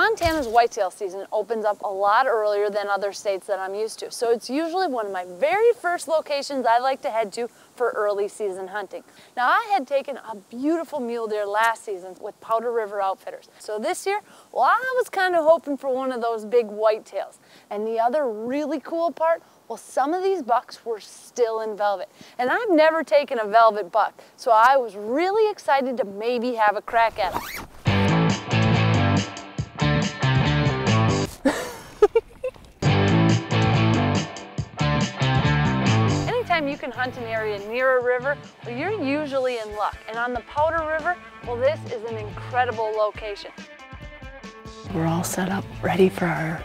Montana's whitetail season opens up a lot earlier than other states that I'm used to, so it's usually one of my very first locations I like to head to for early season hunting. Now, I had taken a beautiful mule deer last season with Powder River Outfitters, so this year, well, I was kind of hoping for one of those big whitetails. And the other really cool part, well, some of these bucks were still in velvet, and I've never taken a velvet buck, so I was really excited to maybe have a crack at them. Anytime you can hunt an area near a river, well, you're usually in luck. And on the Powder River, well, this is an incredible location. We're all set up, ready for our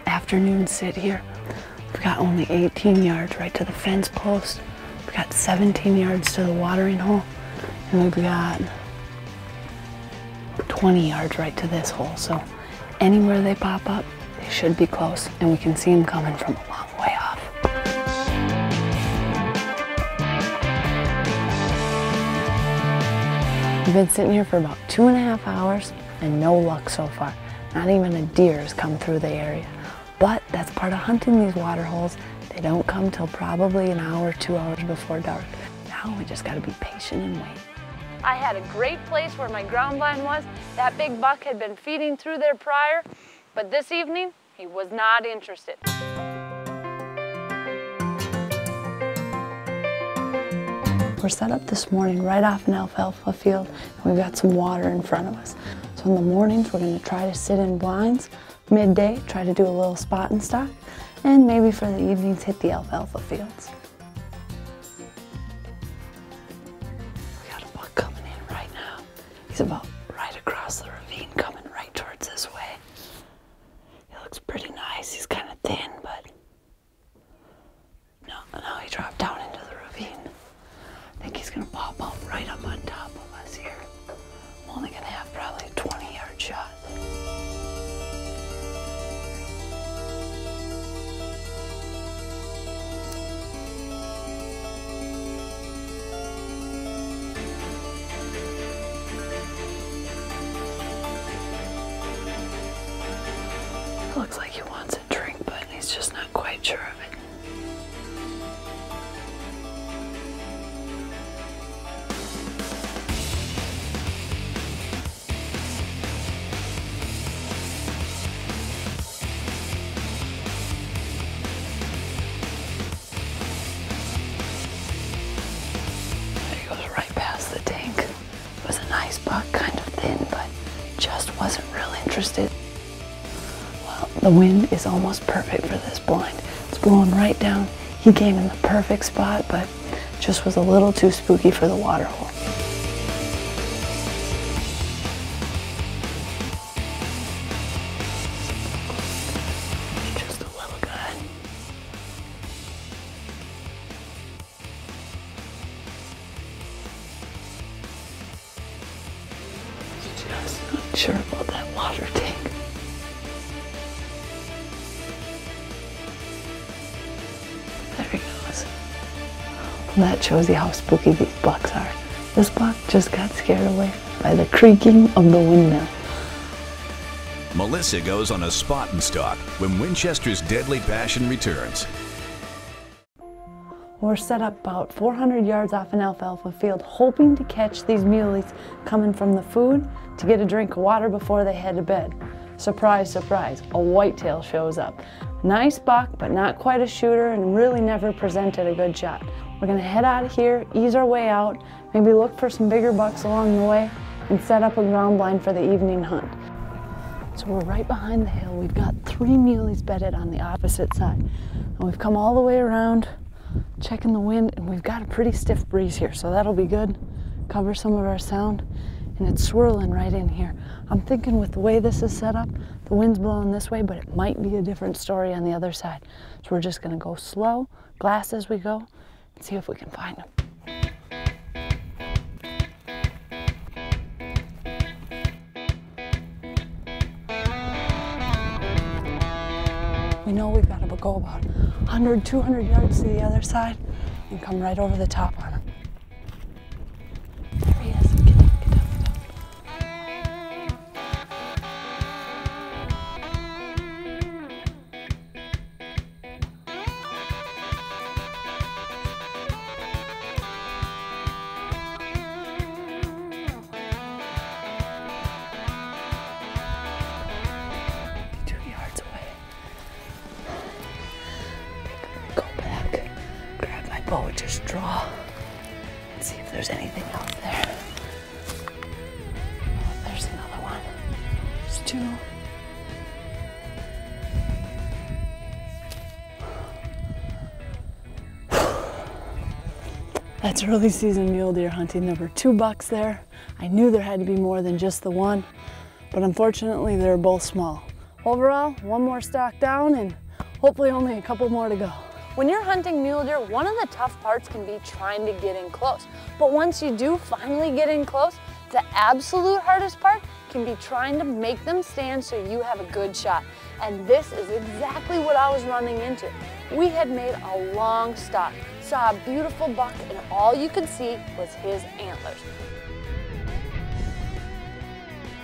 afternoon sit here. We've got only 18 yards right to the fence post. We've got 17 yards to the watering hole. And we've got 20 yards right to this hole. So anywhere they pop up, they should be close, and we can see them coming from a long way off. We've been sitting here for about 2.5 hours and no luck so far. Not even a deer has come through the area. But that's part of hunting these water holes. They don't come till probably an hour, 2 hours before dark. Now we just gotta be patient and wait. I had a great place where my ground blind was. That big buck had been feeding through there prior, but this evening, he was not interested. We're set up this morning right off an alfalfa field, and we've got some water in front of us. So in the mornings, we're gonna try to sit in blinds. Midday, try to do a little spot and stock, and maybe for the evenings, hit the alfalfa fields. We got a buck coming in right now. He's about right across the ravine, coming right towards this way. He looks pretty nice. He's kind of thin, but no, he dropped down into the ravine. I think he's gonna pop out right up on top of us here. I'm only gonna have probably a 20-yard shot. Looks like he wants a drink, but he's just not quite sure of it. There he goes right past the tank. It was a nice buck, kind of thin, but just wasn't real interested. The wind is almost perfect for this blind. It's blowing right down. He came in the perfect spot, but just was a little too spooky for the water hole. Just a little guy. Just not sure about that water tank. Well, that shows you how spooky these bucks are. This buck just got scared away by the creaking of the windmill. Melissa goes on a spot and stalk when Winchester's deadly passion returns. We're set up about 400 yards off an alfalfa field, hoping to catch these muleys coming from the food to get a drink of water before they head to bed. Surprise, surprise, a whitetail shows up. Nice buck, but not quite a shooter, and really never presented a good shot. We're gonna head out of here, ease our way out, maybe look for some bigger bucks along the way, and set up a ground blind for the evening hunt. So we're right behind the hill. We've got 3 muleys bedded on the opposite side. And we've come all the way around, checking the wind, and we've got a pretty stiff breeze here, so that'll be good. Cover some of our sound, and it's swirling right in here. I'm thinking with the way this is set up, the wind's blowing this way, but it might be a different story on the other side. So we're just gonna go slow, glass as we go, and see if we can find them. We know we've got to go about 100, 200 yards to the other side and come right over the top on him. There he is. Get down, get down, get down. would just draw and see if there's anything out there. Oh, there's another one. There's two. That's early season mule deer hunting. There were 2 bucks there. I knew there had to be more than just the one, but unfortunately they're both small. Overall, 1 more stalk down and hopefully only a couple more to go. When you're hunting mule deer, one of the tough parts can be trying to get in close. But once you do finally get in close, the absolute hardest part can be trying to make them stand so you have a good shot. And this is exactly what I was running into. We had made a long stalk, saw a beautiful buck, and all you could see was his antlers.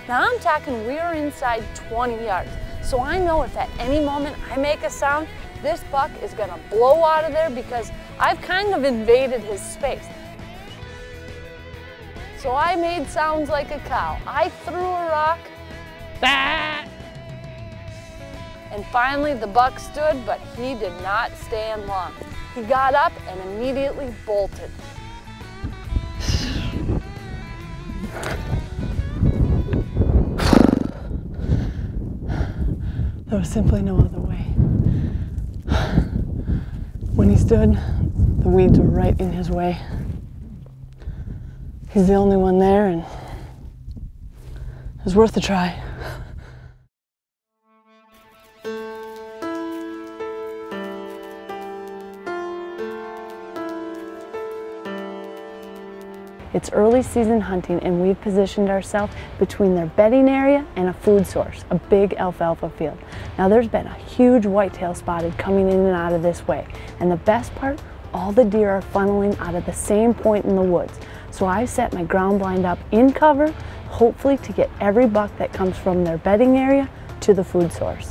Now I'm talking we are inside 20 yards, so I know if at any moment I make a sound, this buck is gonna blow out of there because I've kind of invaded his space. So I made sounds like a cow. I threw a rock, bah! And finally the buck stood, but he did not stand long. He got up and immediately bolted. There was simply no other way. When he stood, the weeds were right in his way. He's the only one there, and it was worth a try. It's early season hunting and we've positioned ourselves between their bedding area and a food source, a big alfalfa field. Now there's been a huge whitetail spotted coming in and out of this way. And the best part, all the deer are funneling out of the same point in the woods. So I set my ground blind up in cover, hopefully to get every buck that comes from their bedding area to the food source.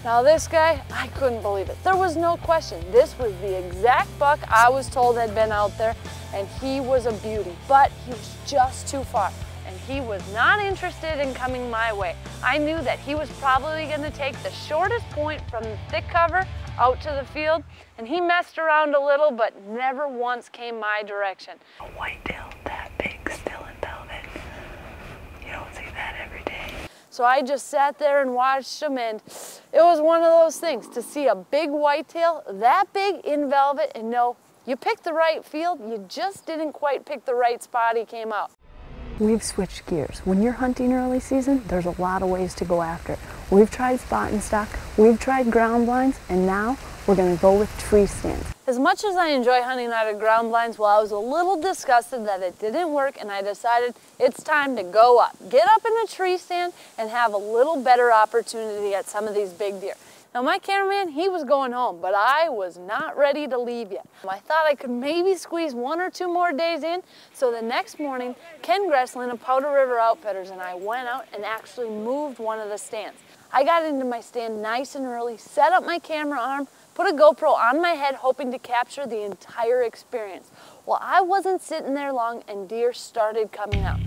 Now this guy, I couldn't believe it. There was no question. This was the exact buck I was told had been out there, and he was a beauty, but he was just too far. And he was not interested in coming my way. I knew that he was probably gonna take the shortest point from the thick cover out to the field, and he messed around a little, but never once came my direction. A whitetail that big still in velvet. You don't see that every day. So I just sat there and watched him, and it was one of those things to see a big whitetail that big in velvet and know you picked the right field, you just didn't quite pick the right spot he came out. We've switched gears. When you're hunting early season, there's a lot of ways to go after it. We've tried spot and stock, we've tried ground blinds, and now we're gonna go with tree stands. As much as I enjoy hunting out of ground blinds, well, I was a little disgusted that it didn't work, and I decided it's time to go up. Get up in a tree stand and have a little better opportunity at some of these big deer. Now my cameraman, he was going home, but I was not ready to leave yet. I thought I could maybe squeeze 1 or 2 more days in, so the next morning, Ken Gresslin of Powder River Outfitters and I went out and actually moved one of the stands. I got into my stand nice and early, set up my camera arm, put a GoPro on my head hoping to capture the entire experience. Well, I wasn't sitting there long and deer started coming out.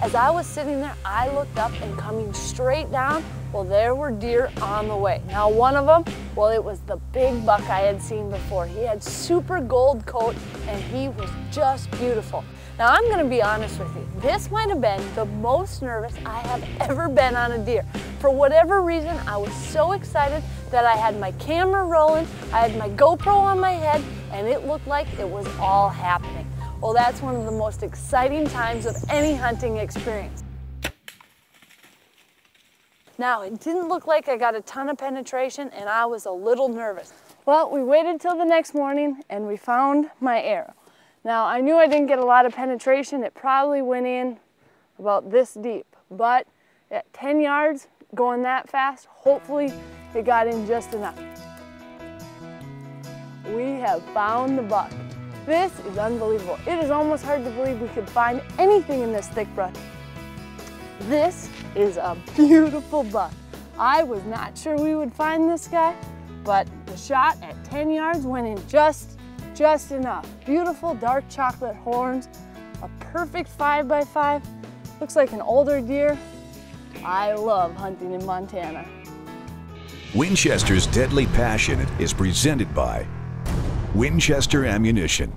As as I was sitting there, I looked up and coming straight down, well, there were deer on the way. Now, one of them, well, it was the big buck I had seen before. He had super gold coat and he was just beautiful. Now, I'm gonna be honest with you. This might have been the most nervous I have ever been on a deer. For whatever reason, I was so excited that I had my camera rolling, I had my GoPro on my head, and it looked like it was all happening. Well, that's one of the most exciting times of any hunting experience. Now, it didn't look like I got a ton of penetration and I was a little nervous. Well, we waited till the next morning and we found my arrow. Now, I knew I didn't get a lot of penetration. It probably went in about this deep, but at 10 yards, going that fast, hopefully it got in just enough. We have found the buck. This is unbelievable. It is almost hard to believe we could find anything in this thick brush. This is a beautiful buck. I was not sure we would find this guy, but the shot at 10 yards went in just enough. Beautiful dark chocolate horns, a perfect 5x5. Looks like an older deer. I love hunting in Montana. Winchester's Deadly Passion is presented by Winchester Ammunition.